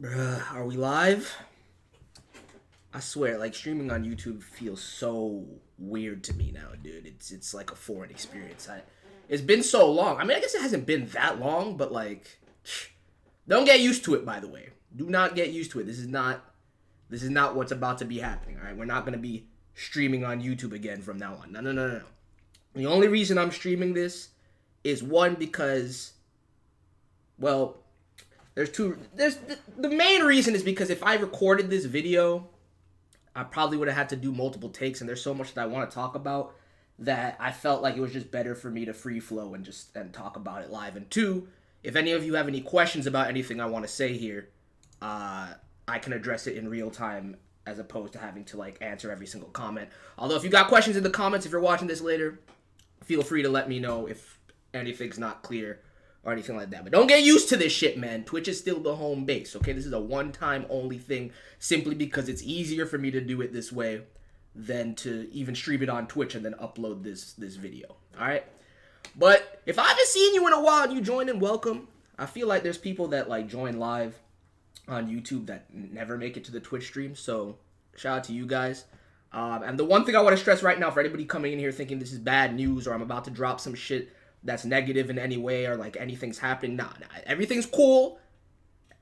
Bruh, are we live? I swear, like streaming on YouTube feels so weird to me now, dude. It's like a foreign experience. It's been so long. I mean, I guess it hasn't been that long, but like, don't get used to it. By the way, do not get used to it. This is not what's about to be happening. All right, we're not gonna be streaming on YouTube again from now on. No, no, no, no, no. The only reason I'm streaming this is one because, well, there's two. There's the main reason is because if I recorded this video I probably would have had to do multiple takes, and there's so much that I want to talk about that I felt like it was just better for me to free flow and talk about it live. And two, if any of you have any questions about anything I want to say here, I can address it in real time as opposed to having to like answer every single comment. Although if you got questions in the comments, if you're watching this later, feel free to let me know if anything's not clear or anything like that. But don't get used to this shit, man. Twitch is still the home base, okay? This is a one-time only thing simply because it's easier for me to do it this way than to even stream it on Twitch and then upload this video, all right? But if I haven't seen you in a while and you joined in, welcome. I feel like there's people that like join live on YouTube that never make it to the Twitch stream, so shout out to you guys. And the one thing I want to stress right now for anybody coming in here thinking this is bad news or I'm about to drop some shit that's negative in any way or like anything's happening, nah, everything's cool.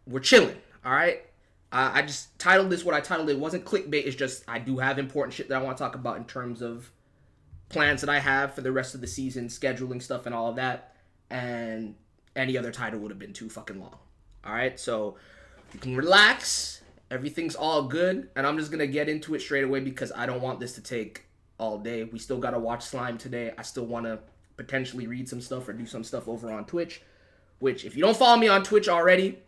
We're chilling, all right? I just titled this what I titled it. It wasn't clickbait. It's just I do have important shit that I want to talk about in terms of plans that I have for the rest of the season, scheduling stuff and all of that. And any other title would have been too fucking long. All right, so you can relax. Everything's all good. And I'm just going to get into it straight away because I don't want this to take all day. We still got to watch Slime today. I still want to potentially read some stuff or do some stuff over on Twitch. Which, if you don't follow me on Twitch already,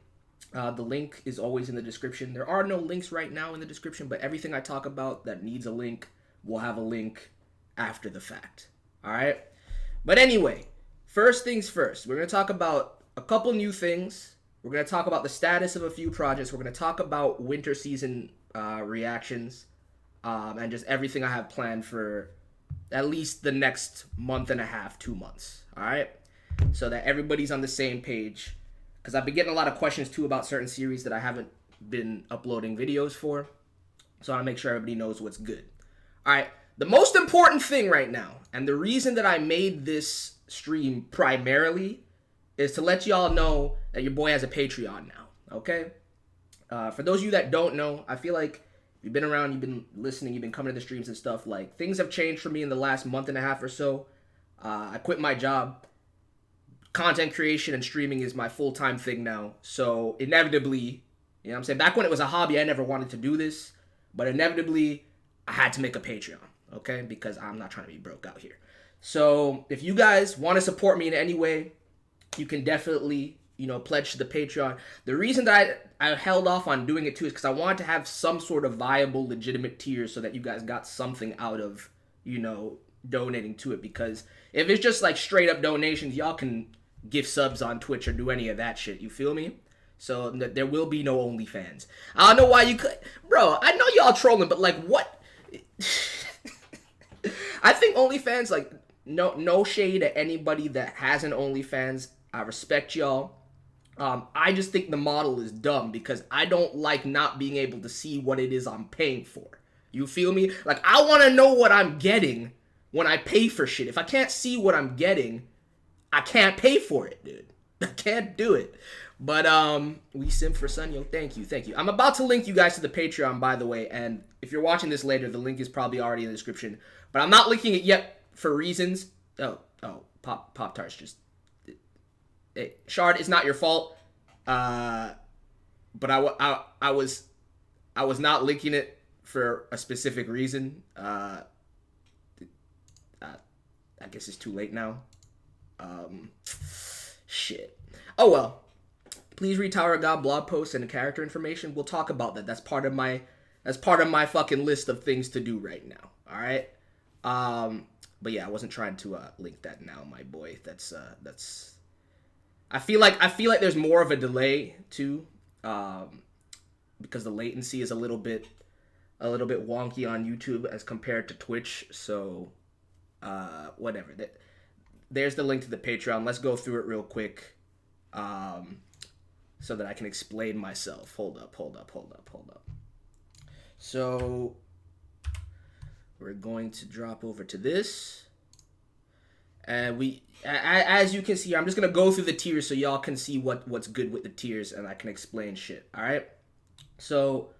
the link is always in the description. There are no links right now in the description, but everything I talk about that needs a link will have a link after the fact. All right? But anyway, first things first. We're going to talk about a couple new things. We're going to talk about the status of a few projects. We're going to talk about winter season reactions and just everything I have planned for at least the next month and a half, 2 months. All right? So that everybody's on the same page. Because I've been getting a lot of questions too about certain series that I haven't been uploading videos for. So I want to make sure everybody knows what's good. All right. The most important thing right now, and the reason that I made this stream primarily, is to let y'all know that your boy has a Patreon now. Okay? For those of you that don't know, I feel like you've been around, you've been listening, you've been coming to the streams and stuff. Like, things have changed for me in the last month and a half or so. I quit my job. Content creation and streaming is my full-time thing now. So inevitably, you know what I'm saying? Back when it was a hobby, I never wanted to do this. But inevitably, I had to make a Patreon, okay? Because I'm not trying to be broke out here. So if you guys want to support me in any way, you can definitely, pledge to the Patreon. The reason that I held off on doing it too is because I wanted to have some sort of viable, legitimate tier so that you guys got something out of, donating to it. Because if it's just like straight up donations, y'all can give subs on Twitch or do any of that shit. You feel me? So there will be no OnlyFans. I don't know why you could, bro. I know y'all trolling, but like, what? I think OnlyFans, like, no shade at anybody that has an OnlyFans. I respect y'all. I just think the model is dumb because I don't like not being able to see what it is I'm paying for. You feel me? Like, I want to know what I'm getting when I pay for shit. If I can't see what I'm getting, I can't pay for it, dude. I can't do it. But we simp for Sun, yo. Thank you. I'm about to link you guys to the Patreon, by the way. And if you're watching this later, the link is probably already in the description. But I'm not linking it yet for reasons. Pop Tarts just. Hey, Shard, it's not your fault. But I was not linking it for a specific reason. I guess it's too late now. Shit. Oh well. Please read Tower of God blog posts and character information. We'll talk about that. That's part of my fucking list of things to do right now. All right. But yeah, I wasn't trying to link that now, my boy. That's. I feel like there's more of a delay too, because the latency is a little bit wonky on YouTube as compared to Twitch. So, whatever. There's the link to the Patreon. Let's go through it real quick. so that I can explain myself. Hold up. So we're going to drop over to this. And as you can see, I'm just going to go through the tiers so y'all can see what's good with the tiers and I can explain shit. All right. So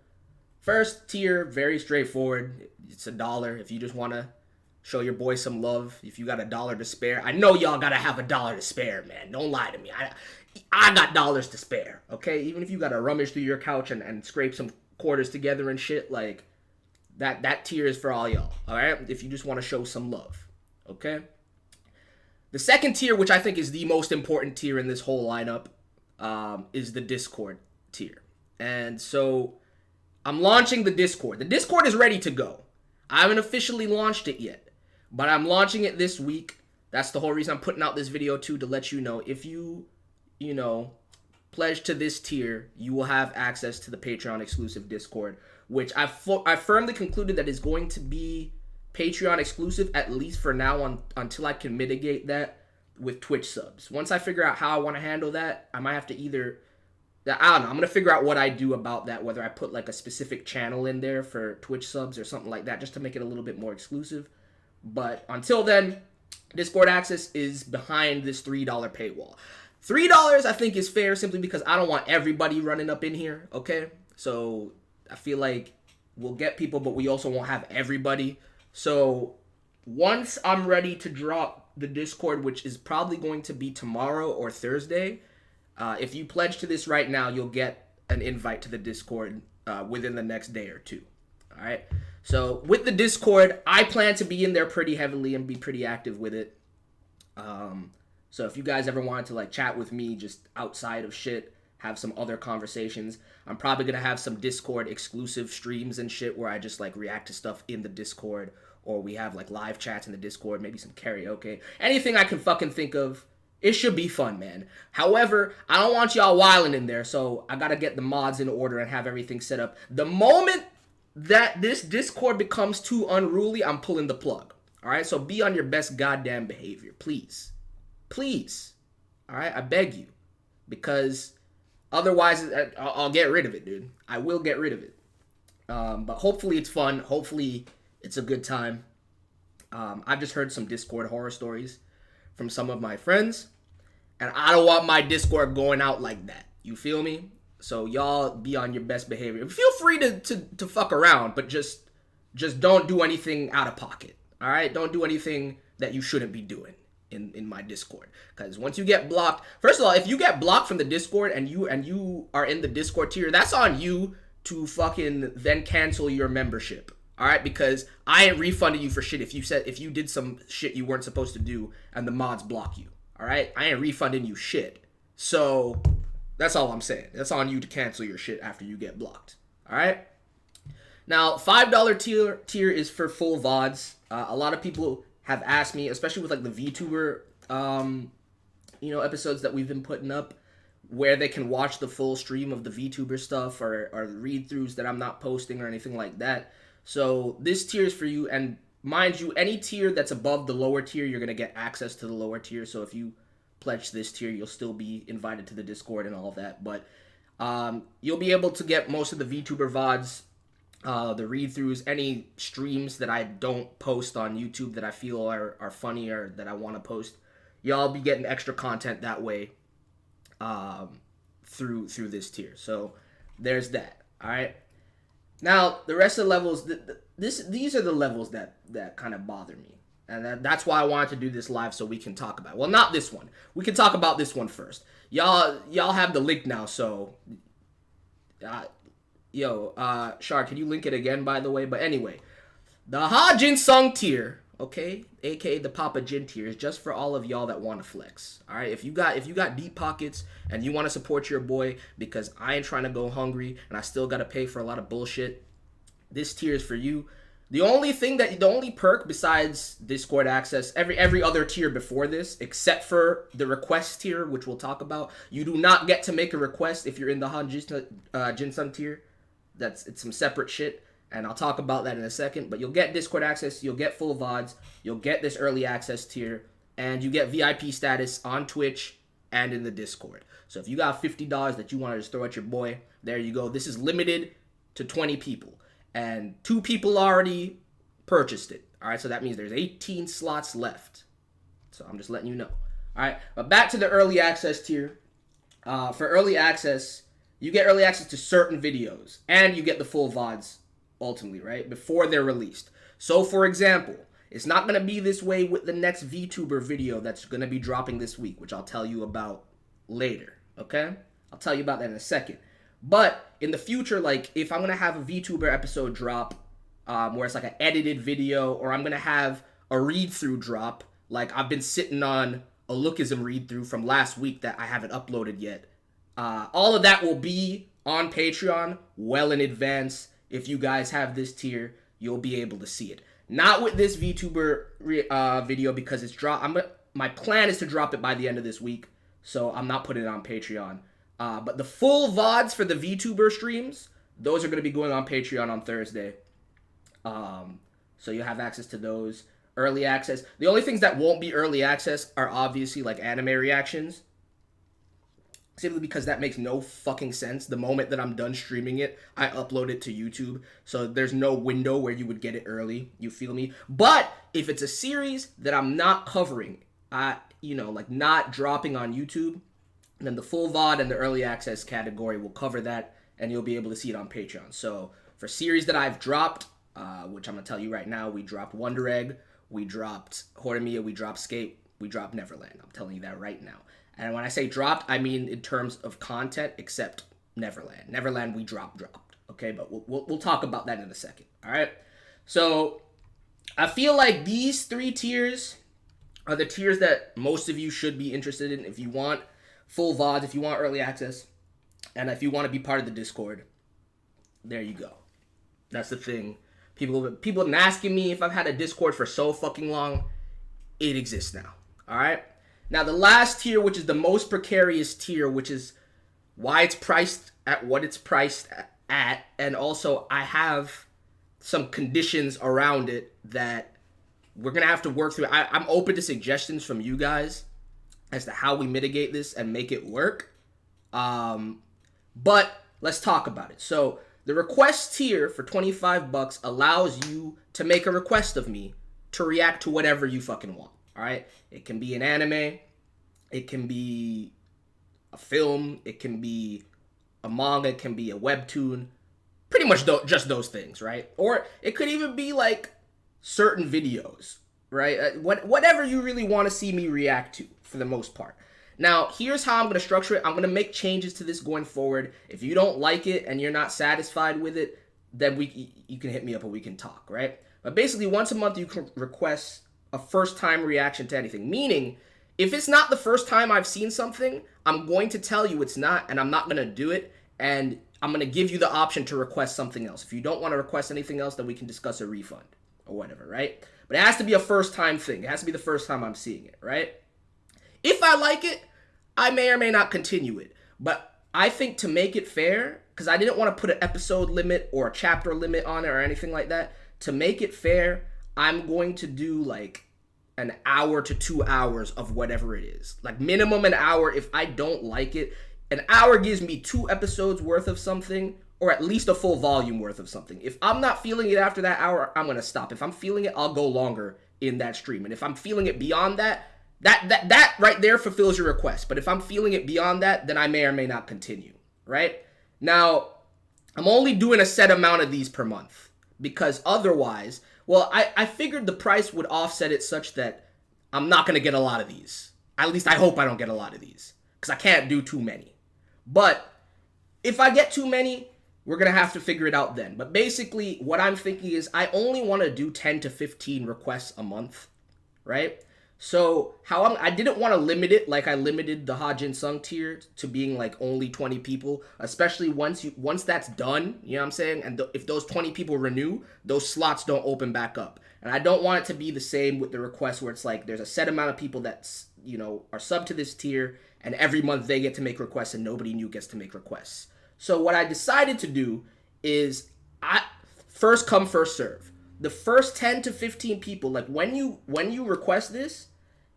first tier, very straightforward. It's $1. If you just want to show your boy some love, if you got $1 to spare. I know y'all got to have $1 to spare, man. Don't lie to me. I got dollars to spare, okay? Even if you got to rummage through your couch and scrape some quarters together and shit, like, that tier is for all y'all, all right? If you just want to show some love, okay? The second tier, which I think is the most important tier in this whole lineup, is the Discord tier. And so I'm launching the Discord. The Discord is ready to go. I haven't officially launched it yet, but I'm launching it this week. That's the whole reason I'm putting out this video too, to let you know if you pledge to this tier, you will have access to the Patreon exclusive Discord, which I firmly concluded that is going to be Patreon exclusive, at least for now, until I can mitigate that with Twitch subs. Once I figure out how I want to handle that, I might have to I don't know, I'm going to figure out what I do about that, whether I put like a specific channel in there for Twitch subs or something like that, just to make it a little bit more exclusive. But until then, Discord access is behind this $3 paywall. $3 I think is fair simply because I don't want everybody running up in here, okay? So I feel like we'll get people, but we also won't have everybody. So once I'm ready to drop the Discord, which is probably going to be tomorrow or Thursday, if you pledge to this right now, you'll get an invite to the Discord within the next day or two. All right. So with the Discord, I plan to be in there pretty heavily and be pretty active with it. So if you guys ever wanted to like chat with me just outside of shit, have some other conversations, I'm probably going to have some Discord exclusive streams and shit where I just like react to stuff in the Discord, or we have like live chats in the Discord, maybe some karaoke, anything I can fucking think of. It should be fun, man. However, I don't want y'all wilding in there, so I got to get the mods in order and have everything set up. The moment that this Discord becomes too unruly, I'm pulling the plug. All right? So be on your best goddamn behavior, please. Please. All right? I beg you. Because otherwise, I'll get rid of it, dude. I will get rid of it. But hopefully it's fun. Hopefully it's a good time. I've just heard some Discord horror stories from some of my friends, and I don't want my Discord going out like that. You feel me? So y'all be on your best behavior. Feel free to fuck around, but just don't do anything out of pocket. All right? Don't do anything that you shouldn't be doing in my Discord. Because once you get blocked, first of all, if you get blocked from the Discord and you are in the Discord tier, that's on you to fucking then cancel your membership. All right, because I ain't refunding you for shit if you did some shit you weren't supposed to do and the mods block you. All right, I ain't refunding you shit. So that's all I'm saying. That's on you to cancel your shit after you get blocked. All right. Now, $5 tier is for full VODs. A lot of people have asked me, especially with like the VTuber, episodes that we've been putting up, where they can watch the full stream of the VTuber stuff or read-throughs that I'm not posting or anything like that. So this tier is for you, and mind you, any tier that's above the lower tier, you're going to get access to the lower tier. So if you pledge this tier, you'll still be invited to the Discord and all of that. But you'll be able to get most of the VTuber VODs, the read-throughs, any streams that I don't post on YouTube that I feel are funny or that I want to post. Y'all be getting extra content that way through this tier. So there's that, all right? Now, the rest of the levels, these are the levels that kind of bother me. And that's why I wanted to do this live so we can talk about it. Well, not this one. We can talk about this one first. Y'all have the link now, so... Shar, can you link it again, by the way? But anyway, the Ha Jin Sung tier, okay, aka the Papa Jin tier, is just for all of y'all that want to flex. All right, if you got deep pockets and you want to support your boy, because I ain't trying to go hungry and I still got to pay for a lot of bullshit, this tier is for you. The only perk besides Discord access, every other tier before this, except for the request tier, which we'll talk about, you do not get to make a request if you're in the Han Jin Sung tier. It's some separate shit, and I'll talk about that in a second. But you'll get Discord access, you'll get full VODs, you'll get this early access tier, and you get VIP status on Twitch and in the Discord. So if you got $50 that you want to just throw at your boy, there you go. This is limited to 20 people. And 2 people already purchased it. All right, so that means there's 18 slots left. So I'm just letting you know. All right, but back to the early access tier. For early access, you get early access to certain videos, and you get the full VODs ultimately, right, before they're released. So, for example, it's not going to be this way with the next VTuber video that's going to be dropping this week, which I'll tell you about later, okay? I'll tell you about that in a second. But in the future, like, if I'm going to have a VTuber episode drop where it's like an edited video, or I'm going to have a read-through drop, like I've been sitting on a Lookism read-through from last week that I haven't uploaded yet, all of that will be on Patreon well in advance. If you guys have this tier, you'll be able to see it. Not with this VTuber video because it's my plan is to drop it by the end of this week, so I'm not putting it on Patreon. But the full VODs for the VTuber streams, those are going to be going on Patreon on Thursday. So you'll have access to those. Early access. The only things that won't be early access are obviously like anime reactions. Simply because that makes no fucking sense. The moment that I'm done streaming it, I upload it to YouTube. So there's no window where you would get it early. You feel me? But if it's a series that I'm not covering, like not dropping on YouTube, then the full VOD and the early access category will cover that, and you'll be able to see it on Patreon. So for series that I've dropped, which I'm going to tell you right now, we dropped Wonder Egg, we dropped Horimiya, we dropped Skate, we dropped Neverland. I'm telling you that right now. And when I say dropped, I mean in terms of content, except Neverland. Neverland, we dropped. Okay, but we'll talk about that in a second. All right. So I feel like these 3 tiers are the tiers that most of you should be interested in. If you want full VODs, if you want early access, and if you want to be part of the Discord, there you go. That's the thing. People have been asking me if I've had a Discord for so fucking long. It exists now. All right. Now, the last tier, which is the most precarious tier, which is why it's priced at what it's priced at, and also I have some conditions around it that we're going to have to work through. I'm open to suggestions from you guys as to how we mitigate this and make it work. But let's talk about it. So the request tier for $25 allows you to make a request of me to react to whatever you fucking want. All right, it can be an anime, it can be a film, it can be a manga, it can be a webtoon, pretty much just those things, right? Or it could even be like certain videos, right? Whatever you really want to see me react to, for the most part. Now, here's how I'm going to structure it. I'm going to make changes to this going forward. If you don't like it and you're not satisfied with it, then you can hit me up and we can talk, right? But basically, once a month, you can request a first-time reaction to anything. Meaning, if it's not the first time I've seen something, I'm going to tell you it's not, and I'm not going to do it, and I'm going to give you the option to request something else. If you don't want to request anything else, then we can discuss a refund or whatever, right? But it has to be a first-time thing. It has to be the first time I'm seeing it, right? If I like it, I may or may not continue it. But I think to make it fair, because I didn't want to put an episode limit or a chapter limit on it or anything like that, to make it fair, I'm going to do like an hour to 2 hours of whatever it is. Like minimum an hour. If I don't like it, an hour gives me 2 episodes worth of something, or at least a full volume worth of something. If I'm not feeling it after that hour, I'm going to stop. If I'm feeling it, I'll go longer in that stream. And if I'm feeling it beyond that, that right there fulfills your request. But if I'm feeling it beyond that, then I may or may not continue, right? Now, I'm only doing a set amount of these per month because otherwise, well, I figured the price would offset it such that I'm not going to get a lot of these. At least I hope I don't get a lot of these because I can't do too many. But if I get too many, we're going to have to figure it out then. But basically, what I'm thinking is I only want to do 10 to 15 requests a month, right? So I didn't want to limit it like I limited the Hajin Sung tier to being like only 20 people, especially once that's done, you know what I'm saying? And if those 20 people renew, those slots don't open back up. And I don't want it to be the same with the requests where it's like there's a set amount of people that's, are sub to this tier and every month they get to make requests and nobody new gets to make requests. So what I decided to do is first come, first serve. The first 10 to 15 people, like when you request this,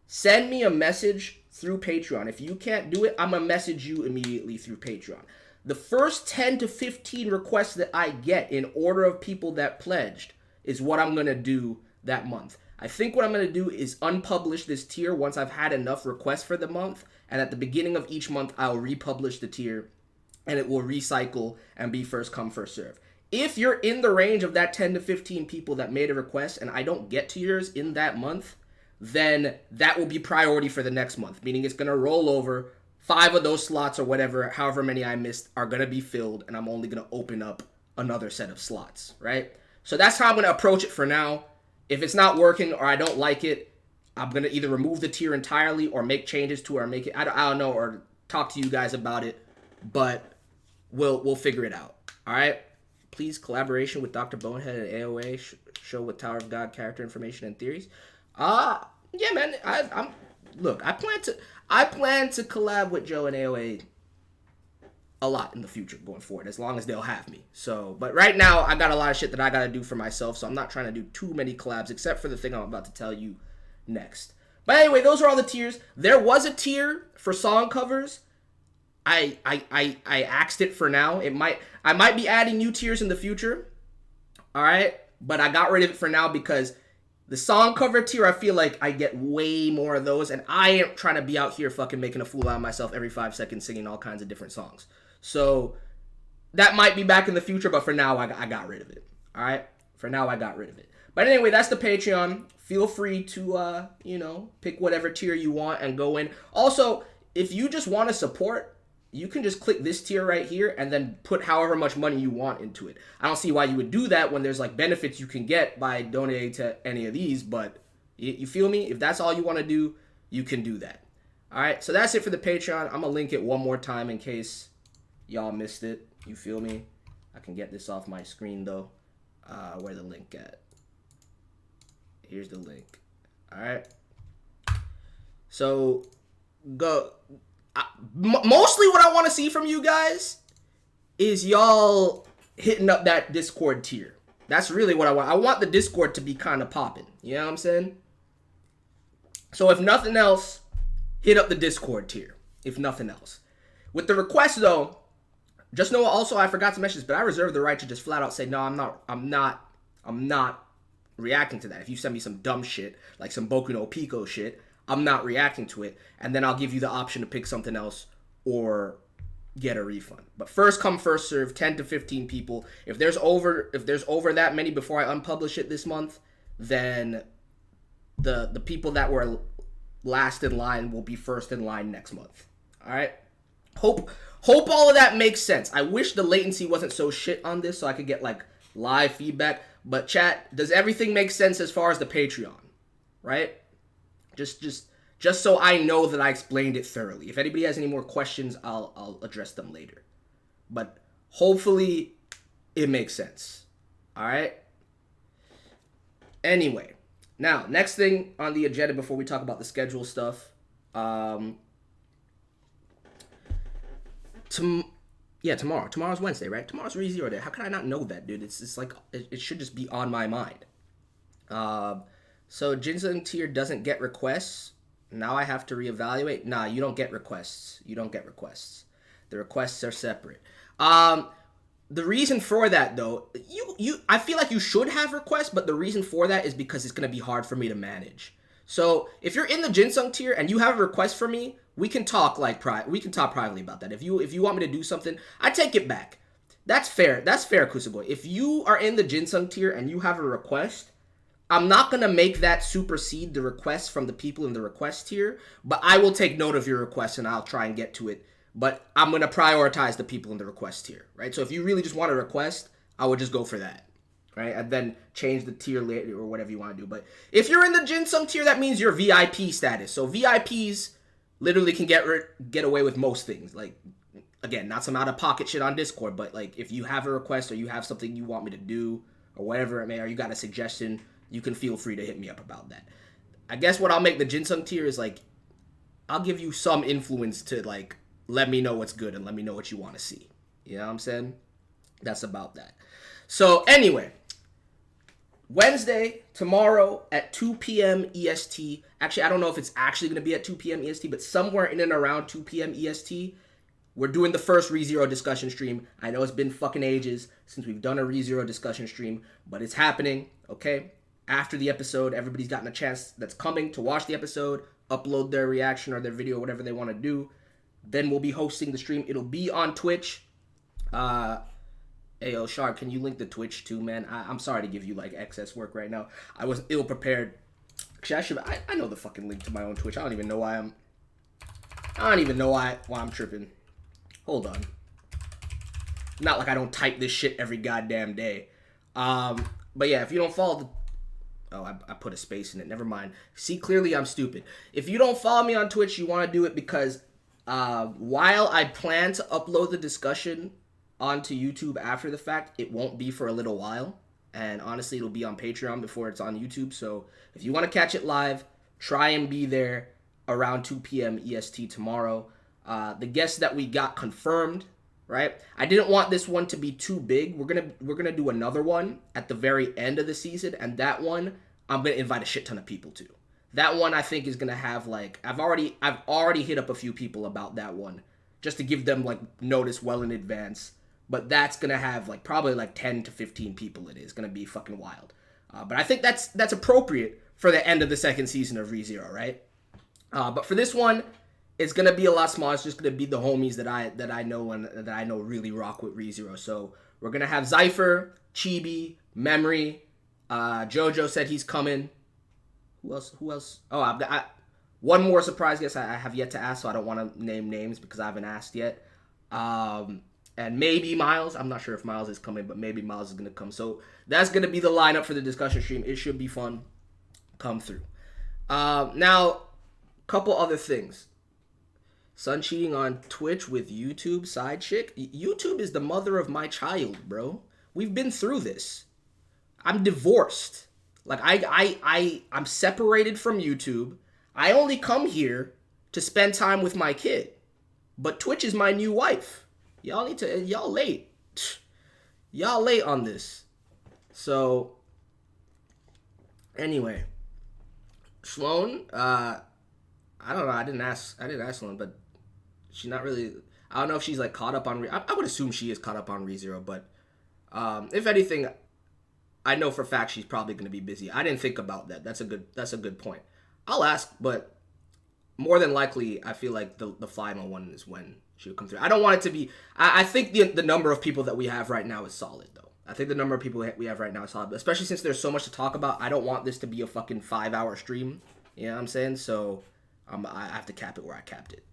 send me a message through Patreon. If you can't do it, I'm going to message you immediately through Patreon. The first 10 to 15 requests that I get in order of people that pledged is what I'm going to do that month. I think what I'm going to do is unpublish this tier once I've had enough requests for the month. And at the beginning of each month, I'll republish the tier and it will recycle and be first come, first serve. If you're in the range of that 10 to 15 people that made a request and I don't get to yours in that month, then that will be priority for the next month, meaning it's going to roll over. 5 of those slots or whatever, however many I missed, are going to be filled, and I'm only going to open up another set of slots, right? So that's how I'm going to approach it for now. If it's not working or I don't like it, I'm going to either remove the tier entirely or make changes to it or make it, I don't know, or talk to you guys about it, but we'll figure it out, all right? Please, collaboration with Dr. Bonehead and AOA, show with Tower of God character information and theories. Yeah, man, I plan to collab with Joe and AOA a lot in the future going forward, as long as they'll have me. So, but right now, I got a lot of shit that I got to do for myself, so I'm not trying to do too many collabs, except for the thing I'm about to tell you next. But anyway, those are all the tiers. There was a tier for song covers. I axed it for now. I might be adding new tiers in the future. All right, but I got rid of it for now because the song cover tier, I feel like I get way more of those, and I am trying to be out here fucking making a fool out of myself every 5 seconds singing all kinds of different songs. So that might be back in the future, but for now, I got rid of it. All right? For now, I got rid of it. But anyway, that's the Patreon. Feel free to, pick whatever tier you want and go in. Also, if you just want to support, you can just click this tier right here and then put however much money you want into it. I don't see why you would do that when there's like benefits you can get by donating to any of these, but you feel me? If that's all you want to do, you can do that. All right, so that's it for the Patreon. I'm going to link it one more time in case y'all missed it. You feel me? I can get this off my screen though. Where the link at? Here's the link. All right. So go. Mostly what I want to see from you guys is y'all hitting up that Discord tier. That's really what I want. I want the Discord to be kind of popping. You know what I'm saying? So if nothing else, hit up the Discord tier. If nothing else. With the request though, just know also I forgot to mention this, but I reserve the right to just flat out say, no, I'm not reacting to that. If you send me some dumb shit, like some Boku no Pico shit, I'm not reacting to it, and then I'll give you the option to pick something else or get a refund. But first come, first serve, 10 to 15 people. If there's over that many before I unpublish it this month, then the people that were last in line will be first in line next month. All right? Hope all of that makes sense. I wish the latency wasn't so shit on this so I could get like live feedback. But chat, does everything make sense as far as the Patreon? Right? Just so I know that I explained it thoroughly. If anybody has any more questions, I'll address them later. But hopefully it makes sense. All right? Anyway, now, next thing on the agenda before we talk about the schedule stuff. Tomorrow. Tomorrow's Wednesday, right? Tomorrow's ReZero Day. How can I not know that, dude? It's like, it should just be on my mind. So Ginseng tier doesn't get requests. Now I have to reevaluate. Nah, you don't get requests. You don't get requests. The requests are separate. The reason for that though, I feel like you should have requests, but the reason for that is because it's gonna be hard for me to manage. So if you're in the Ginseng tier and you have a request for me, we can talk privately about that. If you want me to do something, I take it back. That's fair. That's fair, Kusaboy. If you are in the Ginseng tier and you have a request, I'm not going to make that supersede the request from the people in the request tier, but I will take note of your request and I'll try and get to it. But I'm going to prioritize the people in the request tier, right? So if you really just want a request, I would just go for that, right? And then change the tier later or whatever you want to do. But if you're in the Ginseng tier, that means you're VIP status. So VIPs literally can get away with most things. Like, again, not some out-of-pocket shit on Discord, but like if you have a request or you have something you want me to do or whatever it may, or you got a suggestion, you can feel free to hit me up about that. I guess what I'll make the Ginseng tier is like, I'll give you some influence to like, let me know what's good and let me know what you want to see. You know what I'm saying? That's about that. So anyway, Wednesday, tomorrow at 2 p.m. EST. Actually, I don't know if it's actually going to be at 2 p.m. EST, but somewhere in and around 2 p.m. EST, we're doing the first ReZero discussion stream. I know it's been fucking ages since we've done a ReZero discussion stream, but it's happening, okay? After the episode, everybody's gotten a chance that's coming to watch the episode, upload their reaction or their video, whatever they want to do. Then we'll be hosting the stream. It'll be on Twitch. Ayo, Shark, can you link the Twitch too, man? I'm sorry to give you, like, excess work right now. I was ill-prepared. Actually, I know the fucking link to my own Twitch. I don't even know why I'm tripping. Hold on. Not like I don't type this shit every goddamn day. But yeah, if you don't follow the... Oh, I put a space in it. Never mind. See, clearly I'm stupid. If you don't follow me on Twitch, you want to do it because while I plan to upload the discussion onto YouTube after the fact, it won't be for a little while. And honestly, it'll be on Patreon before it's on YouTube. So if you want to catch it live, try and be there around 2 p.m. EST tomorrow. The guests that we got confirmed, right? I didn't want this one to be too big. We're gonna do another one at the very end of the season, and that one I'm gonna invite a shit ton of people to. That one I think is gonna have like I've already hit up a few people about that one just to give them like notice well in advance. But that's gonna have like probably like 10 to 15 people. It's gonna be fucking wild. But I think that's appropriate for the end of the second season of ReZero, right? But for this one, it's gonna be a lot smaller. It's just gonna be the homies that I know and that I know really rock with ReZero. So we're gonna have Zypher, Chibi, Memory. Jojo said he's coming. Who else? Oh, I've got one more surprise guest I have yet to ask, so I don't want to name names because I haven't asked yet. And maybe Miles. I'm not sure if Miles is coming, but maybe Miles is gonna come. So that's gonna be the lineup for the discussion stream. It should be fun. Come through. Now, couple other things. Son cheating on Twitch with YouTube side chick. YouTube is the mother of my child, bro. We've been through this. I'm divorced. Like I'm separated from YouTube. I only come here to spend time with my kid. But Twitch is my new wife. Y'all late. Y'all late on this. So anyway, Sloan, I don't know. I didn't ask Sloan, but she's not really. I don't know if she's like caught up on. I would assume she is caught up on ReZero, but if anything, I know for a fact she's probably going to be busy. I didn't think about that. That's a good point. I'll ask, but more than likely, I feel like the final one is when she'll come through. I don't want it to be. I think the number of people that we have right now is solid, though. I think the number of people we have right now is solid, but especially since there's so much to talk about. I don't want this to be a fucking 5-hour stream. You know what I'm saying? So I have to cap it where I capped it.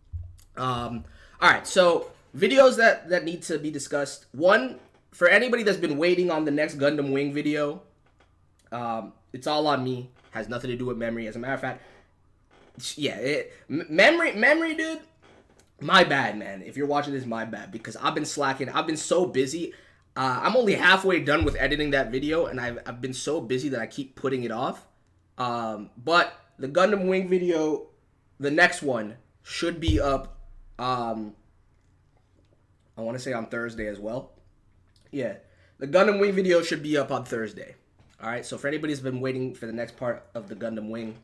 All right, so videos that need to be discussed. One, for anybody that's been waiting on the next Gundam Wing video, it's all on me. Has nothing to do with Memory. As a matter of fact, yeah, memory, dude. My bad, man. If you're watching this, my bad, because I've been slacking. I've been so busy. I'm only halfway done with editing that video, and I've been so busy that I keep putting it off. But the Gundam Wing video, the next one, should be up, I want to say on Thursday as well. Yeah, the Gundam Wing video should be up on Thursday. All right, so for anybody who's been waiting for the next part of the Gundam Wing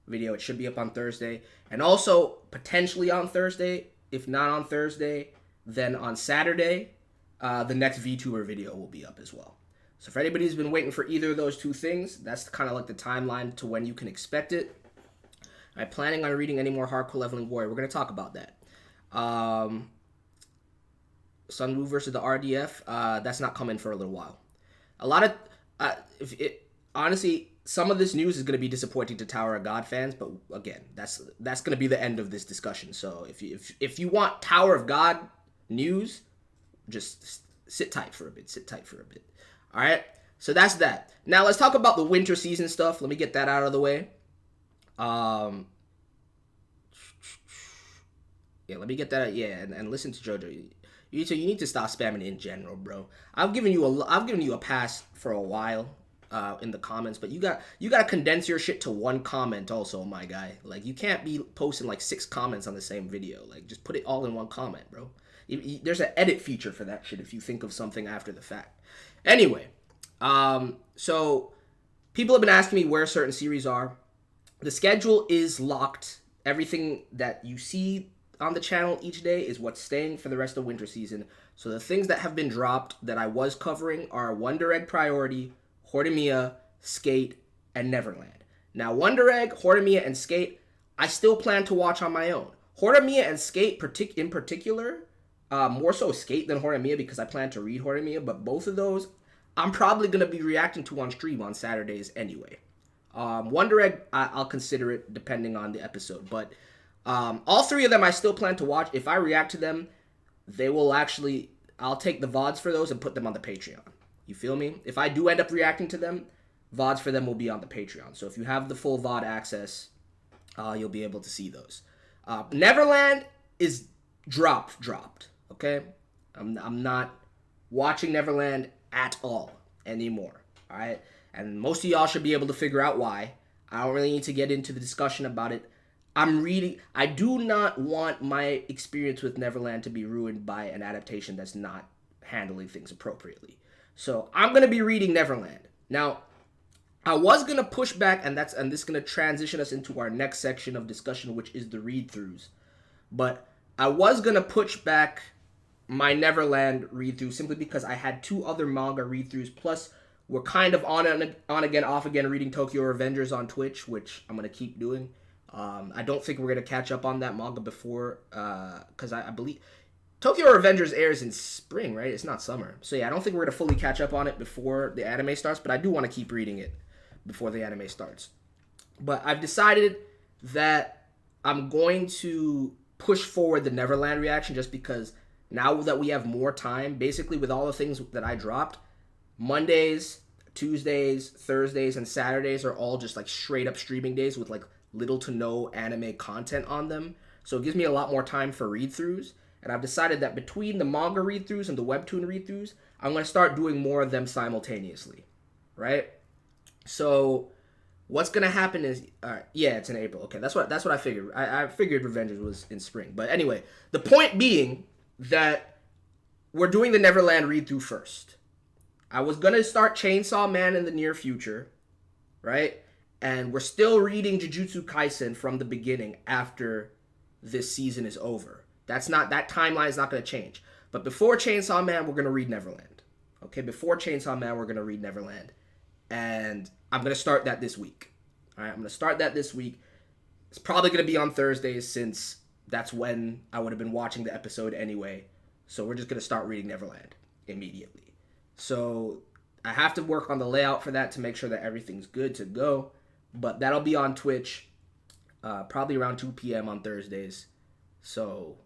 video, it should be up on Thursday. And also, potentially on Thursday, if not on Thursday, then on Saturday, the next VTuber video will be up as well. So for anybody who's been waiting for either of those two things, that's kind of like the timeline to when you can expect it. I'm planning on reading any more Hardcore Leveling Warrior. We're going to talk about that. Sunwoo versus the RDF, that's not coming for a little while. A lot of, honestly, some of this news is going to be disappointing to Tower of God fans, but again, that's going to be the end of this discussion. So if you want Tower of God news, just sit tight for a bit. All right, so that's that. Now let's talk about the winter season stuff. Let me get that out of the way. Yeah, let me get that. Yeah, and listen to JoJo. You need to stop spamming in general, bro. I've given you a pass for a while in the comments, but you gotta condense your shit to one comment also, my guy. Like, you can't be posting like 6 comments on the same video. Like, just put it all in one comment, bro. There's an edit feature for that shit if you think of something after the fact. Anyway, so people have been asking me where certain series are. The schedule is locked. Everything that you see on the channel each day is what's staying for the rest of winter season. So the things that have been dropped that I was covering are Wonder Egg Priority, Hortimia, Skate, and Neverland. Now, Wonder Egg, Hortimia, and Skate, I still plan to watch on my own. Hortimia and Skate in particular, more so Skate than Hortimia because I plan to read Hortimia, but both of those I'm probably going to be reacting to on stream on Saturdays anyway. Wonder Egg, I'll consider it depending on the episode, but all three of them I still plan to watch. If I react to them, I'll take the VODs for those and put them on the Patreon. You feel me? If I do end up reacting to them, VODs for them will be on the Patreon. So if you have the full VOD access, you'll be able to see those. Neverland is dropped, okay? I'm not watching Neverland at all anymore, all right? And most of y'all should be able to figure out why. I don't really need to get into the discussion about it. I do not want my experience with Neverland to be ruined by an adaptation that's not handling things appropriately. So I'm going to be reading Neverland. Now, I was going to push back, and this is going to transition us into our next section of discussion, which is the read-throughs. But I was going to push back my Neverland read-through simply because I had two other manga read-throughs, plus we're kind of on again, off again reading Tokyo Revengers on Twitch, which I'm going to keep doing. I don't think we're going to catch up on that manga before, because I believe Tokyo Revengers airs in spring, right? It's not summer. So yeah, I don't think we're going to fully catch up on it before the anime starts, but I do want to keep reading it before the anime starts. But I've decided that I'm going to push forward the Neverland reaction just because now that we have more time, basically with all the things that I dropped, Mondays, Tuesdays, Thursdays, and Saturdays are all just like straight up streaming days with like little to no anime content on them. So it gives me a lot more time for read-throughs. And I've decided that between the manga read-throughs and the webtoon read-throughs, I'm going to start doing more of them simultaneously, right? So what's going to happen is, yeah, it's in April. Okay, that's what I figured. I figured Revengers was in spring. But anyway, the point being that we're doing the Neverland read-through first. I was going to start Chainsaw Man in the near future, right? And we're still reading Jujutsu Kaisen from the beginning after this season is over. That timeline is not going to change. But before Chainsaw Man, we're going to read Neverland. Okay, before Chainsaw Man, we're going to read Neverland. And I'm going to start that this week. All right, I'm going to start that this week. It's probably going to be on Thursdays since that's when I would have been watching the episode anyway. So we're just going to start reading Neverland immediately. So I have to work on the layout for that to make sure that everything's good to go. But that'll be on Twitch probably around 2 p.m. on Thursdays. So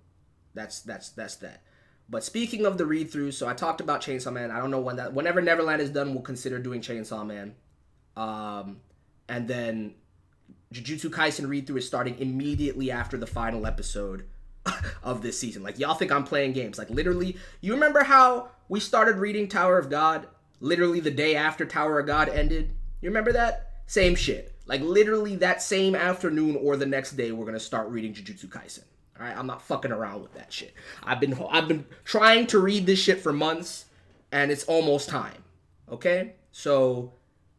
that's that. But speaking of the read-throughs, so I talked about Chainsaw Man. I don't know whenever Neverland is done, we'll consider doing Chainsaw Man. And then Jujutsu Kaisen read-through is starting immediately after the final episode of this season. Like, y'all think I'm playing games. Like, literally, you remember how we started reading Tower of God literally the day after Tower of God ended? You remember that? Same shit. Like, literally that same afternoon or the next day, we're going to start reading Jujutsu Kaisen. All right, I'm not fucking around with that shit. I've been trying to read this shit for months, and it's almost time. Okay? So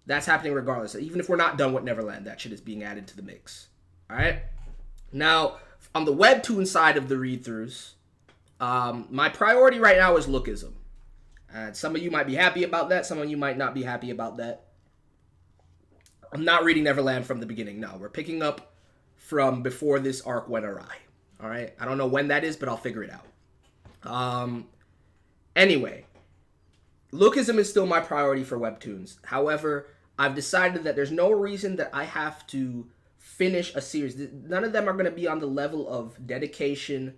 that's happening regardless. Even if we're not done with Neverland, that shit is being added to the mix. All right? Now, on the webtoon side of the read-throughs, my priority right now is lookism. And some of you might be happy about that. Some of you might not be happy about that. I'm not reading Neverland from the beginning. No, we're picking up from before this arc went awry. All right? I don't know when that is, but I'll figure it out. Anyway, lookism is still my priority for webtoons. However, I've decided that there's no reason that I have to finish a series. None of them are going to be on the level of dedication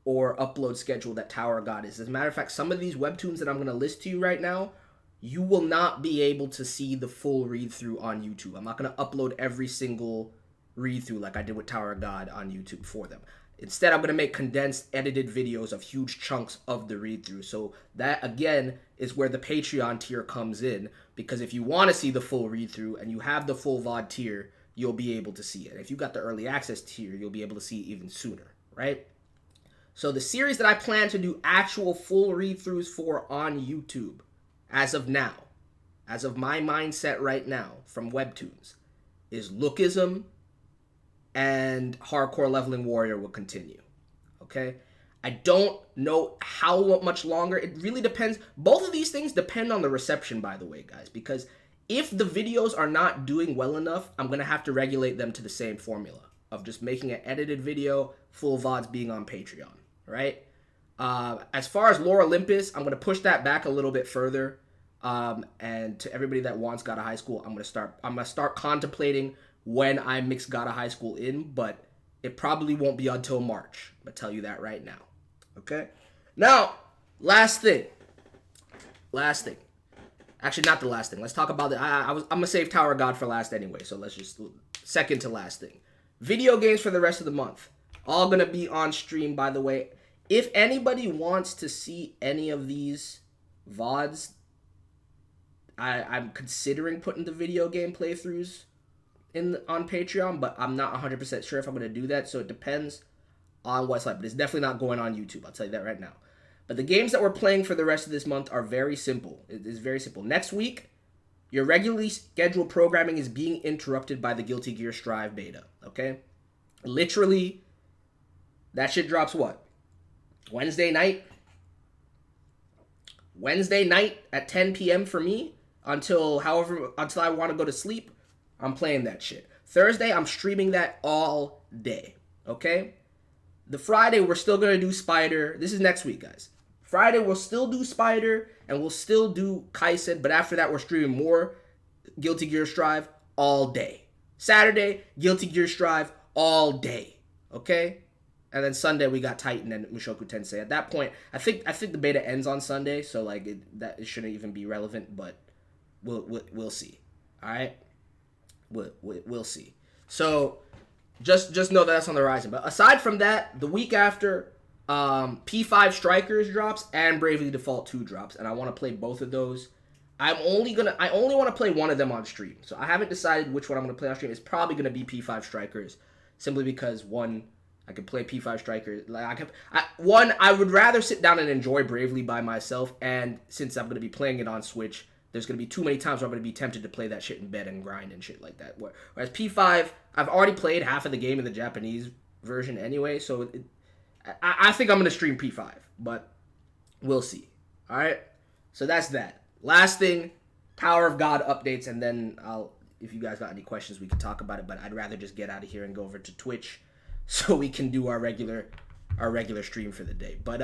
or upload schedule that Tower of God is. As a matter of fact, some of these webtoons that I'm going to list to you right now, you will not be able to see the full read-through on YouTube. I'm not going to upload every single read-through like I did with Tower of God on YouTube for them. Instead, I'm going to make condensed, edited videos of huge chunks of the read-through. So that, again, is where the Patreon tier comes in. Because if you want to see the full read-through and you have the full VOD tier, you'll be able to see it. If you got the early access tier, you'll be able to see it even sooner, right? So the series that I plan to do actual full read-throughs for on YouTube, as of now, as of my mindset right now from Webtoons, is Lookism and Hardcore Leveling Warrior will continue. Okay? I don't know how much longer. It really depends. Both of these things depend on the reception, by the way, guys, because if the videos are not doing well enough, I'm going to have to regulate them to the same formula of just making an edited video, full VODs being on Patreon, right? As far as Lore Olympus, I'm going to push that back a little bit further. And to everybody that wants God of High School, I'm going to start contemplating when I mix God of High School in, but it probably won't be until March. I'm going to tell you that right now. Okay? Now, last thing. Actually, not the last thing. Let's talk about it. I'm going to save Tower of God for last anyway, so let's just second to last thing. Video games for the rest of the month. All going to be on stream, by the way. If anybody wants to see any of these VODs, I'm considering putting the video game playthroughs on Patreon, but I'm not 100% sure if I'm going to do that, so it depends on what's like. But it's definitely not going on YouTube, I'll tell you that right now. But the games that we're playing for the rest of this month are very simple. It is very simple. Next week, your regularly scheduled programming is being interrupted by the Guilty Gear Strive beta, okay? Literally, that shit drops what? Wednesday night at 10 p.m. for me until I want to go to sleep. I'm playing that shit. Thursday, I'm streaming that all day, okay? The Friday, we're still going to do Spider. This is next week, guys. Friday, we'll still do Spider, and we'll still do Kaisen, but after that, we're streaming more Guilty Gear Strive all day. Saturday, Guilty Gear Strive all day, okay? And then Sunday, we got Titan and Mushoku Tensei. At that point, I think the beta ends on Sunday, so like it shouldn't even be relevant, but we'll see, all right? We'll see. So just know that that's on the horizon. But aside from that, the week after, P5 Strikers drops and Bravely Default 2 drops, and I want to play both of those. I only want to play one of them on stream, so I haven't decided which one I'm going to play on stream. It's probably going to be P5 Strikers, simply because one, I could play P5 Strikers. I would rather sit down and enjoy Bravely by myself, and since I'm going to be playing it on Switch, there's going to be too many times where I'm going to be tempted to play that shit in bed and grind and shit like that. Whereas P5, I've already played half of the game in the Japanese version anyway, so I think I'm going to stream P5, but we'll see. All right? So that's that. Last thing, Tower of God updates, and then if you guys got any questions, we can talk about it, but I'd rather just get out of here and go over to Twitch so we can do our regular stream for the day. But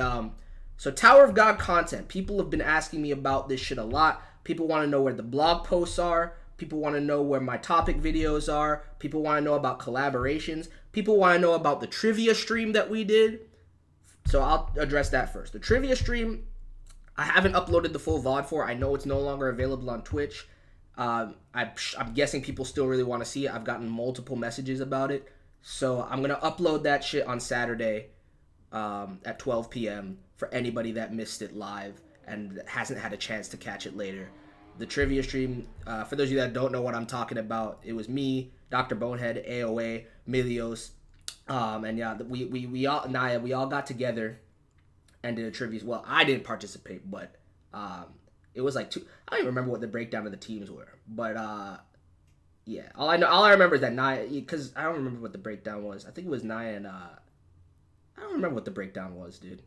so Tower of God content. People have been asking me about this shit a lot. People want to know where the blog posts are. People want to know where my topic videos are. People want to know about collaborations. People want to know about the trivia stream that we did. So I'll address that first. The trivia stream, I haven't uploaded the full VOD for. I know it's no longer available on Twitch. I'm guessing people still really want to see it. I've gotten multiple messages about it. So I'm going to upload that shit on Saturday at 12 p.m. for anybody that missed it live and hasn't had a chance to catch it later. The trivia stream, for those of you that don't know what I'm talking about, it was me, Dr. Bonehead, AOA, Milios, and yeah, we all got together and did a trivia. Well, I didn't participate, but it was like two. I don't even remember what the breakdown of the teams were, but yeah, all I remember is that Naya, because I don't remember what the breakdown was. I think it was Naya and I don't remember what the breakdown was, dude.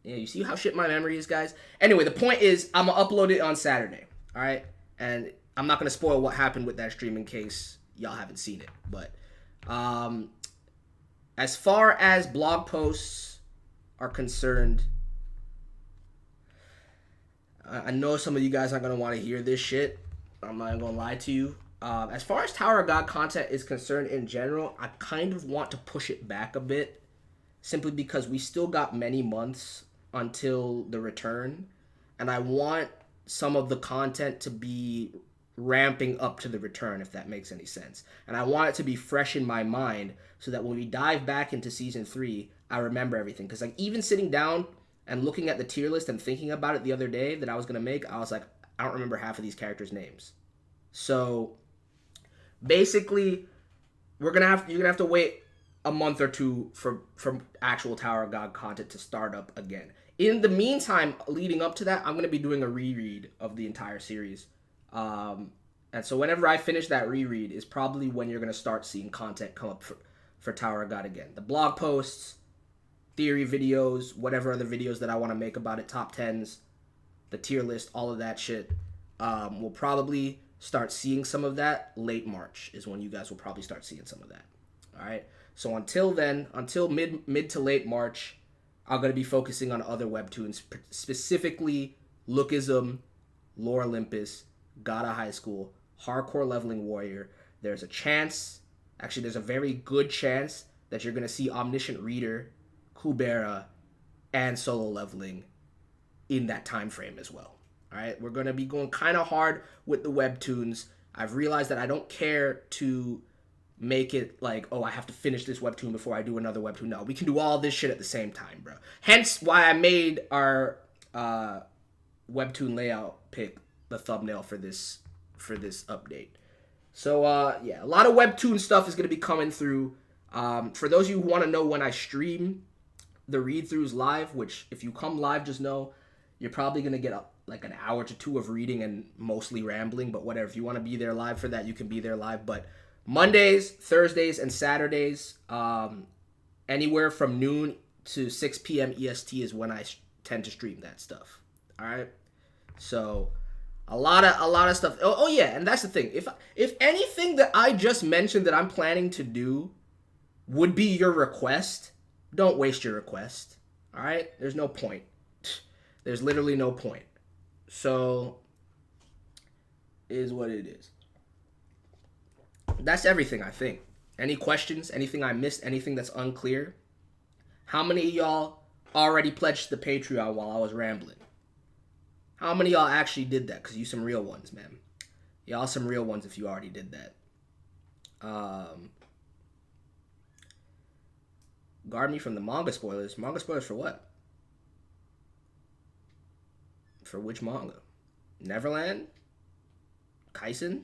Yeah, you see how shit my memory is, guys? Anyway, the point is, I'm going to upload it on Saturday, all right? And I'm not going to spoil what happened with that stream in case y'all haven't seen it. But as far as blog posts are concerned, I know some of you guys aren't going to want to hear this shit. I'm not going to lie to you. As far as Tower of God content is concerned in general, I kind of want to push it back a bit, simply because we still got many months until the return, and I want some of the content to be ramping up to the return, if that makes any sense. And I want it to be fresh in my mind so that when we dive back into Season 3, I remember everything. Because like even sitting down and looking at the tier list and thinking about it the other day that I was going to make, I was like, I don't remember half of these characters' names. So basically, you're gonna have to wait a month or two for actual Tower of God content to start up again. In the meantime, leading up to that, I'm gonna be doing a reread of the entire series. And so whenever I finish that reread is probably when you're gonna start seeing content come up for Tower of God again. The blog posts, theory videos, whatever other videos that I want to make about it, top tens, the tier list, all of that shit. We'll probably start seeing some of that late March is when you guys will probably start seeing some of that. All right. So until then, until mid to late March, I'm going to be focusing on other webtoons, specifically Lookism, Lore Olympus, Gata High School, Hardcore Leveling Warrior. There's a chance, actually there's a very good chance that you're going to see Omniscient Reader, Kubera, and Solo Leveling in that time frame as well. All right, we're going to be going kind of hard with the webtoons. I've realized that I don't care to make it like, oh, I have to finish this webtoon before I do another webtoon. No, we can do all this shit at the same time, bro. Hence why I made our webtoon layout pick the thumbnail for this update. So yeah, a lot of webtoon stuff is going to be coming through. For those of you who want to know when I stream the read-throughs live, which if you come live, just know you're probably going to get like an hour to two of reading and mostly rambling, but whatever. If you want to be there live for that, you can be there live. But Mondays, Thursdays, and Saturdays, anywhere from noon to 6 p.m. EST is when I tend to stream that stuff. All right? So a lot of stuff. Oh yeah, and that's the thing. If anything that I just mentioned that I'm planning to do would be your request, don't waste your request. All right? There's no point. There's literally no point. So, is what it is. That's everything, I think. Any questions? Anything I missed? Anything that's unclear? How many of y'all already pledged the Patreon while I was rambling? How many of y'all actually did that? Because you some real ones, man. Y'all some real ones if you already did that. Guard me from the manga spoilers. Manga spoilers for what? For which manga? Neverland? Kaisen?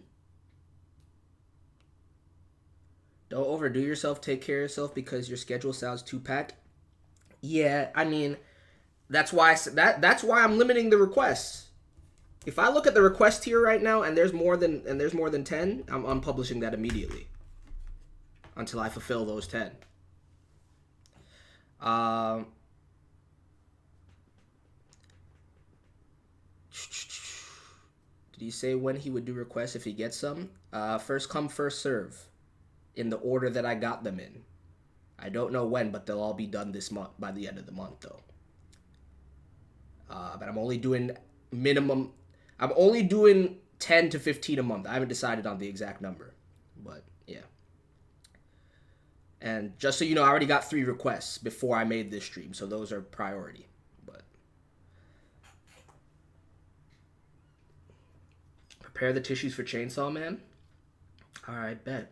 Don't overdo yourself. Take care of yourself because your schedule sounds too packed. Yeah, I mean, that's why that's why I'm limiting the requests. If I look at the request tier right now and there's more than 10, I'm unpublishing that immediately until I fulfill those 10. Did he say when he would do requests if he gets some? First come, first serve. In the order that I got them in. I don't know when, but they'll all be done this month, by the end of the month, though. But I'm only doing minimum... I'm only doing 10 to 15 a month. I haven't decided on the exact number. But, yeah. And just so you know, I already got 3 requests before I made this stream, so those are priority. But prepare the tissues for Chainsaw Man. Alright, bet.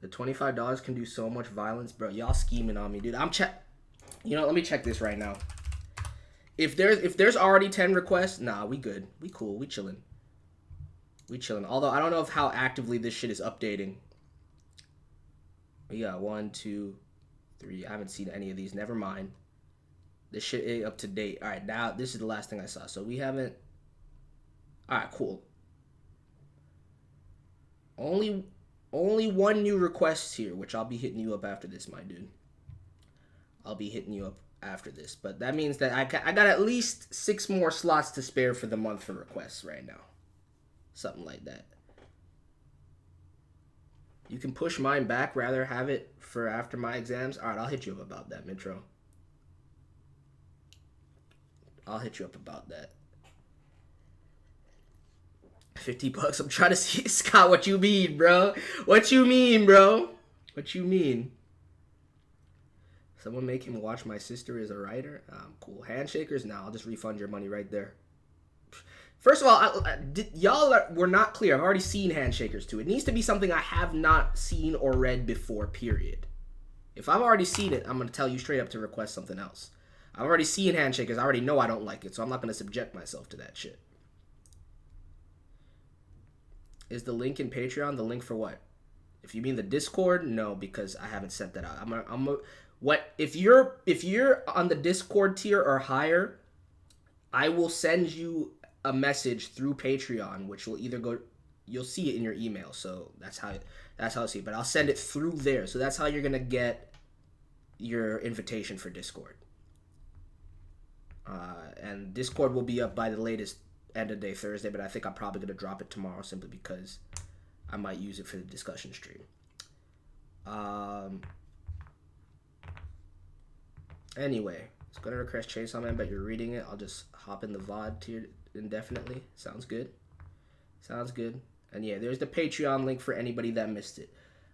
The $25 can do so much violence, bro. Y'all scheming on me, dude. You know, let me check this right now. If there's already 10 requests, nah, we good. We cool. We chilling. We chilling. Although I don't know how actively this shit is updating. We got 1, 2, 3. I haven't seen any of these. Never mind. This shit ain't up to date. All right, now this is the last thing I saw. So we haven't. All right, cool. Only 1 new request here, which I'll be hitting you up after this, my dude. I'll be hitting you up after this. But that means that I got at least 6 more slots to spare for the month for requests right now. Something like that. You can push mine back, rather have it for after my exams. All right, I'll hit you up about that, Mitro. I'll hit you up about that. $50. I'm trying to see, Scott, what you mean, bro? What you mean, bro? What you mean? Someone make him watch My Sister Is a Writer? Cool. Handshakers? Nah, I'll just refund your money right there. First of all, y'all were not clear. I've already seen Handshakers too. It needs to be something I have not seen or read before, period. If I've already seen it, I'm going to tell you straight up to request something else. I've already seen Handshakers. I already know I don't like it, so I'm not going to subject myself to that shit. Is the link in Patreon the link for what? If you mean the Discord, no, because I haven't sent that out. What if you're on the Discord tier or higher, I will send you a message through Patreon, which will either go, you'll see it in your email. So that's how I see it. But I'll send it through there. So that's how you're gonna get your invitation for Discord. And Discord will be up by the latest end of day Thursday, but I think I'm probably gonna drop it tomorrow simply because I might use it for the discussion stream. Anyway, it's gonna request Chainsaw Man, but you're reading it. I'll just hop in the VOD tier indefinitely. Sounds good. Sounds good. And yeah, there's the Patreon link for anybody that missed it.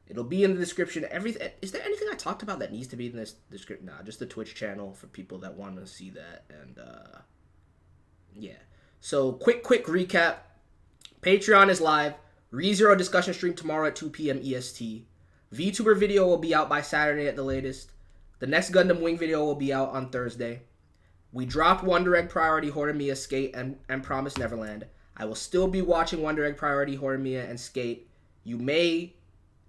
It'll be in the description. Everything. Is there anything I talked about that needs to be in this description? Nah, just the Twitch channel for people that want to see that. And yeah. So quick recap. Patreon is live. ReZero discussion stream tomorrow at 2 p.m. EST. VTuber video will be out by Saturday at the latest. The next Gundam Wing video will be out on Thursday. We dropped Wonder Egg Priority, Horimiya, Skate, and Promise Neverland. I will still be watching Wonder Egg Priority, Horimiya, and Skate. You may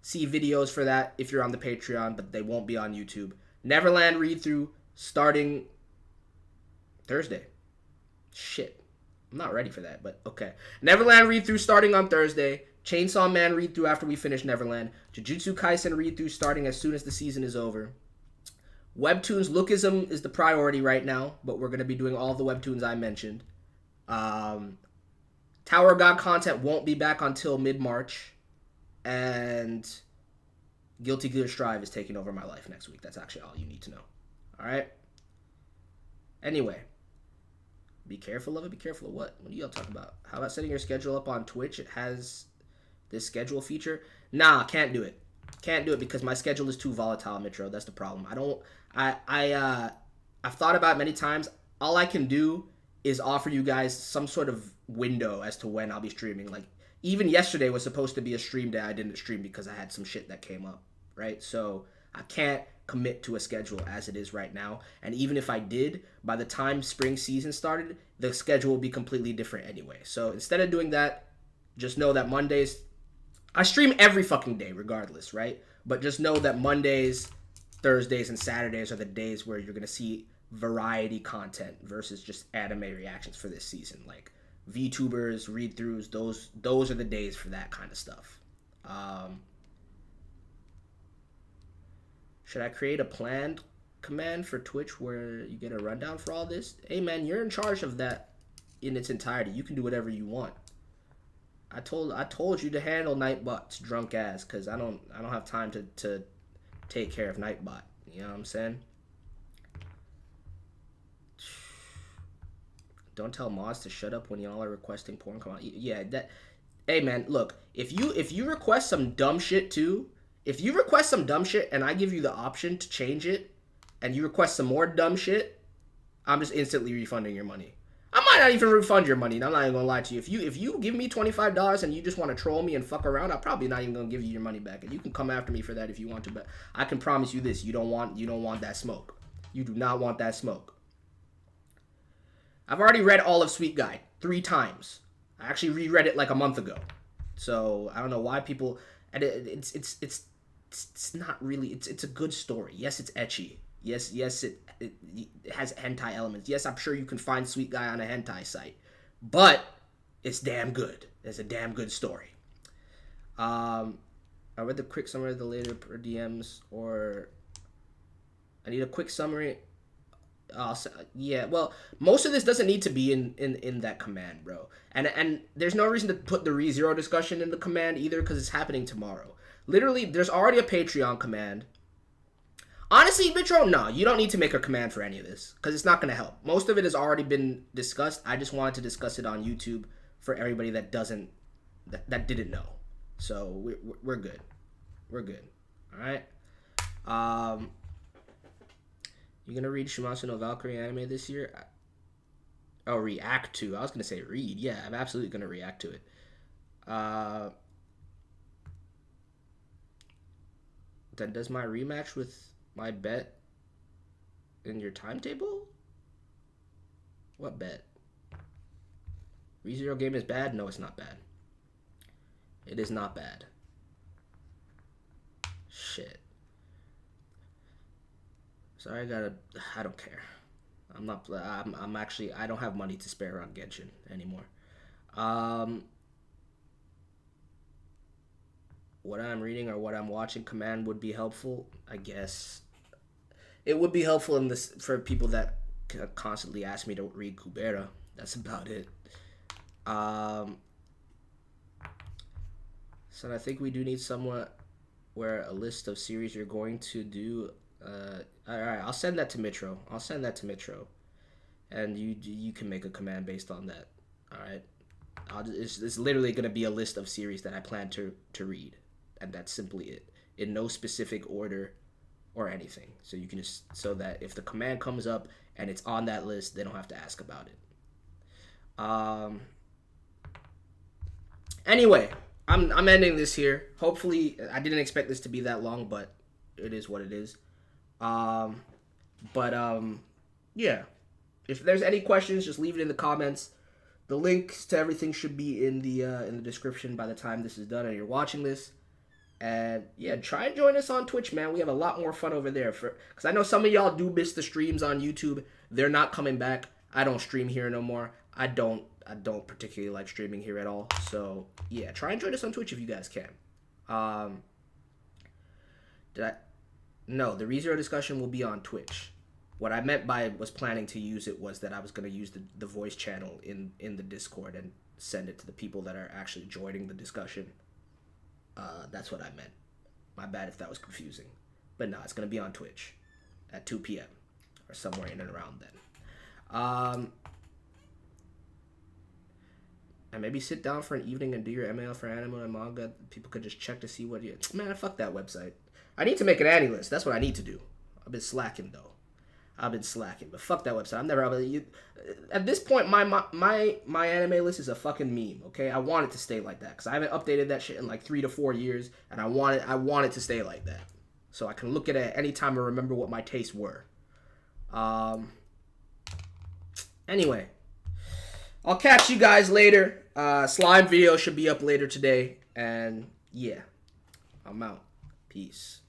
see videos for that if you're on the Patreon, but they won't be on YouTube. Neverland read-through starting Thursday. Shit. I'm not ready for that, but okay. Neverland read-through starting on Thursday. Chainsaw Man read-through after we finish Neverland. Jujutsu Kaisen read-through starting as soon as the season is over. Webtoons Lookism is the priority right now, but we're going to be doing all the Webtoons I mentioned. Tower of God content won't be back until mid-March. And Guilty Gear Strive is taking over my life next week. That's actually all you need to know. All right? Anyway. Be careful of it. Be careful of what? What are y'all talking about? How about setting your schedule up on Twitch? It has this schedule feature. Nah, can't do it. Can't do it because my schedule is too volatile, Mitro. That's the problem. I've thought about it many times. All I can do is offer you guys some sort of window as to when I'll be streaming. Like, even yesterday was supposed to be a stream day. I didn't stream because I had some shit that came up, right? So I can't commit to a schedule as it is right now. And even if I did, by the time spring season started, the schedule will be completely different anyway. So instead of doing that, just know that Mondays, I stream every fucking day regardless, right? But just know that Mondays, Thursdays, and Saturdays are the days where you're going to see variety content versus just anime reactions for this season. Like VTubers, read-throughs, those are the days for that kind of stuff. Should I create a planned command for Twitch where you get a rundown for all this? Hey man, you're in charge of that in its entirety. You can do whatever you want. I told you to handle Nightbot's drunk ass because I don't have time to take care of Nightbot. You know what I'm saying? Don't tell Moz to shut up when y'all are requesting porn. Come on, yeah. That. Hey man, look. If you request some dumb shit too, if you request some dumb shit and I give you the option to change it, and you request some more dumb shit, I'm just instantly refunding your money. I might not even refund your money. I'm not even gonna lie to you. If you give me $25 and you just want to troll me and fuck around, I'm probably not even gonna give you your money back. And you can come after me for that if you want to, but I can promise you this: you don't want that smoke. You do not want that smoke. I've already read all of Sweet Guide 3 times. I actually reread it like a month ago. So I don't know why people. And it's not really. It's a good story. Yes, it's ecchi. Yes, it has hentai elements. Yes, I'm sure you can find Sweet Guy on a hentai site, but it's damn good. It's a damn good story. I read the quick summary of the later per DMs, or I need a quick summary. Yeah, well, most of this doesn't need to be in that command, bro. And there's no reason to put the ReZero discussion in the command either because it's happening tomorrow. Literally, there's already a Patreon command. Honestly, Mitro, no, you don't need to make a command for any of this because it's not going to help. Most of it has already been discussed. I just wanted to discuss it on YouTube for everybody that didn't know. So we're good. We're good. All right. You gonna read Shumatsu no Valkyrie anime this year? Oh, react to. I was gonna say read. Yeah, I'm absolutely gonna react to it. Then does my rematch with my bet in your timetable? What bet? ReZero game is bad? No, it's not bad. It is not bad. Shit. Sorry, I don't care. I'm not. I'm actually. I don't have money to spare on Genshin anymore. Um, what I'm reading or what I'm watching, Command would be helpful. I guess it would be helpful in this for people that constantly ask me to read Kubera. That's about it. Um, so I think we do need somewhat where a list of series you're going to do. All right, I'll send that to Mitro. And you can make a command based on that. All right, it's literally gonna be a list of series that I plan to read, and that's simply it, in no specific order or anything. So you can just so that if the command comes up and it's on that list, they don't have to ask about it. Anyway, I'm ending this here. Hopefully, I didn't expect this to be that long, but it is what it is. But yeah. If there's any questions, just leave it in the comments. The links to everything should be in the description by the time this is done and you're watching this. And yeah, try and join us on Twitch, man. We have a lot more fun over there. Because I know some of y'all do miss the streams on YouTube. They're not coming back. I don't stream here no more. I don't particularly like streaming here at all. So yeah, try and join us on Twitch if you guys can. No, the ReZero discussion will be on Twitch. What I meant by was planning to use it was that I was going to use the voice channel in the Discord and send it to the people that are actually joining the discussion. That's what I meant. My bad if that was confusing. But no, it's going to be on Twitch at 2 p.m. or somewhere in and around then. And maybe sit down for an evening and do your ML for anime and manga. People could just check to see what you... Man, fuck that website. I need to make an annie list. That's what I need to do. I've been slacking, though. But fuck that website. I'm never at this point. My anime list is a fucking meme. Okay, I want it to stay like that because I haven't updated that shit in like 3 to 4 years, and I want it to stay like that so I can look at it anytime and remember what my tastes were. Anyway, I'll catch you guys later. Slime video should be up later today, and yeah, I'm out. Peace.